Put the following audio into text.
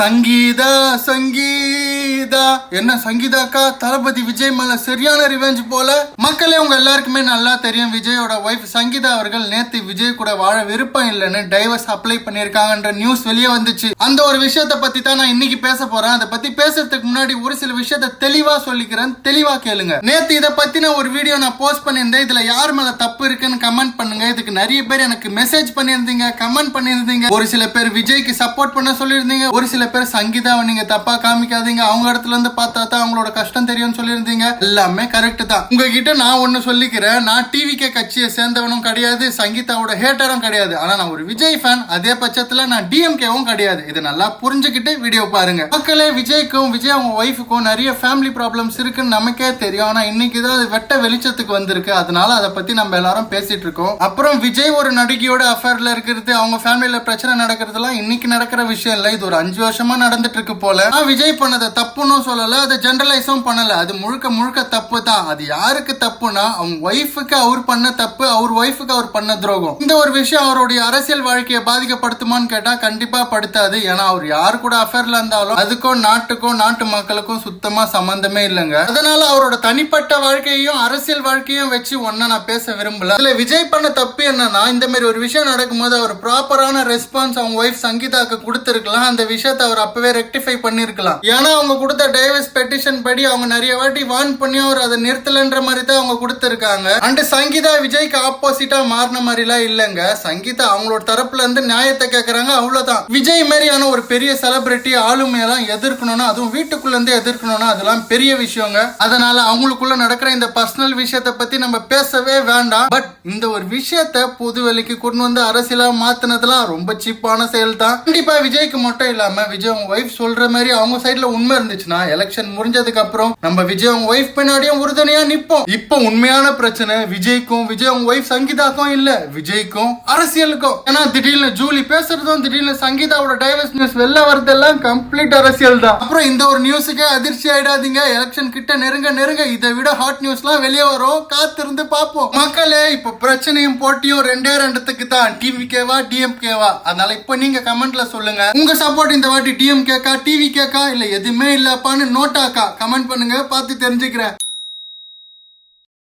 சங்கீதா சங்கீதா என்ன சங்கீதாக்கா தளபதி விஜய் மேல சரியான ரிவெஞ்ச் போல. மக்களே உங்க எல்லாருக்குமே நல்லா தெரியும், விஜயோட ஒய்ஃப் சங்கீதா அவர்கள் நேத்து விஜய் கூட வாழ விருப்பம் இல்லைன்னு டைவர்ஸ் அப்ளை பண்ணிருக்காங்கன்ற நியூஸ் வெளியே வந்துச்சு. அந்த ஒரு விஷயத்த பத்தி தான் நான் இன்னைக்கு பேச போறேன். அதை பத்தி பேசுறதுக்கு முன்னாடி ஒரு சில விஷயத்த தெளிவா சொல்லிக்கிறேன், தெளிவா கேளுங்க. நேத்து இதை பத்தின ஒரு வீடியோ நான் போஸ்ட் பண்ணியிருந்தேன். இதுல யார் மேல தப்பு இருக்குன்னு கமெண்ட் பண்ணுங்க. இதுக்கு நிறைய பேர் எனக்கு மெசேஜ் பண்ணியிருந்தீங்க, கமெண்ட் பண்ணியிருந்தீங்க. ஒரு சில பேர் விஜய்க்கு சப்போர்ட் பண்ண சொல்லியிருந்தீங்க, ஒரு சில பேர் சங்கீதாவை நீங்க தப்பா காமிக்காதீங்க, அவங்க இடத்துல இருந்து பார்த்தா தான் அவங்களோட கஷ்டம் தெரியும் சொல்லியிருந்தீங்க. எல்லாமே கரெக்ட் தான். உங்ககிட்ட நான் ஒன்னு சொல்லிக்கிறேன், நான் டிவிகே கட்சியை சேர்ந்தவனும் கிடையாது, சங்கீதாவோட ஹேட்டரும் கிடையாது. ஆனா நான் ஒரு விஜய் ஃபேன். அதே பட்சத்துல நான் டிஎம்கேவும் கிடையாது. இது நல்லா புரிஞ்சுக்கிட்டு வீடியோ பாருங்க. மக்களே, விஜய்க்கும் விஜய் அவங்க ஒய்ஃபுக்கும் நிறைய ஃபேமிலி ப்ராப்ளம்ஸ் இருக்குன்னு நமக்கே தெரியும். ஆனா இன்னைக்கு தான் அது வெட்ட வெளிச்சத்துக்கு வந்திருக்கு. அதனால அதை பத்தி நம்ம எல்லாரும் பேசிட்டு இருக்கோம். அப்புறம் விஜய் ஒரு நடிகையோட அஃபேர்ல இருக்கிறது, அவங்க ஃபேமிலியில பிரச்சனை நடக்கிறதுலாம் இன்னைக்கு நடக்கிற விஷயம் இல்ல. இது ஒரு 5 வருஷமா நடந்துட்டு இருக்கு போல. விஜய் பண்ணத தப்புன்னு சொல்லல, அதை ஜெனரலைஸும் பண்ணல. அது முழுக்க முழுக்க தப்பு தான். அது யாருக்கு தப்புனா அவங்க ஒய்ஃபுக்கு அவர் பண்ண தப்பு, அவர் ஒய்ஃபுக்கு அவர் பண்ண துரோகம். இந்த ஒரு விஷயம் அவருடைய அரசியல் வாழ்க்கையை பாதிக்கப்படுத்துமான்னு கேட்டா கண்டிப்பா படுத்தாது. ஏன்னா அவர் யாரு கூட அஃபேர்ல இருந்தாலும் அதுக்கும் நாட்டுக்கும் நாட்டு மக்களுக்கும் சுத்தமா சம்பந்தமே இல்லைங்க. அதனால அவரோட தனிப்பட்ட வாழ்க்கையையும் அரசியல் வாழ்க்கையும் வச்சு ஒன்ன நான் பேச விரும்பல. இதுல விஜய் பண்ண தப்பு என்னன்னா, இந்த மாதிரி ஒரு விஷயம் நடக்கும்போது அவர் ப்ராப்பரான ரெஸ்பான்ஸ் அவங்க ஒய்ஃப் சங்கீதாக்கு கொடுத்திருக்கலாம். அந்த விஷயத்தை அவர் அப்பவே ரெக்டிஃபை பண்ணிருக்கலாம். ஏன்னா அவங்க கொடுத்த டைவர்ஸ் பெட்டிஷன் படி அவங்க நிறைய வாட்டி வார்ன் பண்ணி அவர் அதை நிறுத்தலன்ற மாதிரி தான் அவங்க கொடுத்திருக்காங்க. அண்ட் சங்கீதா விஜய்க்கு ஆப்போசிட்டா மாறின மாதிரிலாம் இல்லங்க. சங்கீதா அவங்களோட தரப்புல இருந்து நியாயத்தை கேட்கறாங்க, அவ்வளவுதான். விஜய் மாதிரியான ஒரு பெரிய செலிபிரிட்டி ஆளுமையெல்லாம் எதிர்க்கணும்னா, அதுவும் வீட்டுக்குள்ள இருந்து எதிர்க்கணும்னா அதெல்லாம் பெரிய விஷயங்க. அதனால அவங்களுக்குள்ள நடக்கிற இந்த பர்சனல் விஷயத்தை பத்தி நம்ம பேசவே வேண்டாம். பட் இந்த ஒரு விஷயத்தை பொது வெளிக்கு கொண்டு வந்து அரசியலா மாத்தினதுலாம் ரொம்ப சீப்பான செயல் தான். கண்டிப்பா விஜய்க்கு மட்டும் இல்லாம விஜய் அவங்க ஒய்ஃப் சொல்ற மாதிரி அவங்க சைடுல உண்மை இருந்துச்சுன்னா எலெக்ஷன் முடிஞ்சதுக்கு அப்புறம் நம்ம விஜய் அவங்க ஒய்ஃப் பின்னாடியும் உறுதுணையா நிப்போம். இப்போ உண்மையான பிரச்சனை விஜய்க்கும் விஜய் அவங்க ஒய்ஃப் சங்கீதாக்கும் இல்ல, விஜய்க்கும் அரசியலுக்கும். ஏன்னா திடீர்னு ஜூலி பேசுறதும் திடீர்னு சங்கீதாவோட டைவர்ஸ் நியூஸ் வெளில வரதெல்லாம் கம்ப்ளீட் அரசியல் தான். அப்புறம் இந்த ஒரு நியூஸுக்கு அதிர்ச்சி ஆயிடாதீங்க. எலெக்ஷன் கிட்ட நெருங்க நெருங்க இதை விட ஹாட் நியூஸ்லாம் வெளியே வரும், காத்திருந்து பார்ப்போம். மக்களே, இப்ப பிரச்சனையும் போட்டியும் ரெண்டே ரெண்டுத்துக்கு தான், டிவிகேவா டிஎம்கேவா. அதனால இப்ப நீங்க கமெண்ட்ல சொல்லுங்க, உங்க சப்போர்ட் இந்த வாட்டி டிஎம்கேக்கா டிவிகேக்கா இல்ல எதுவுமே இல்லப்பான்னு நோட்டாக்கா கமெண்ட் பண்ணுங்க, பார்த்து தெரிஞ்சுக்கிறேன்.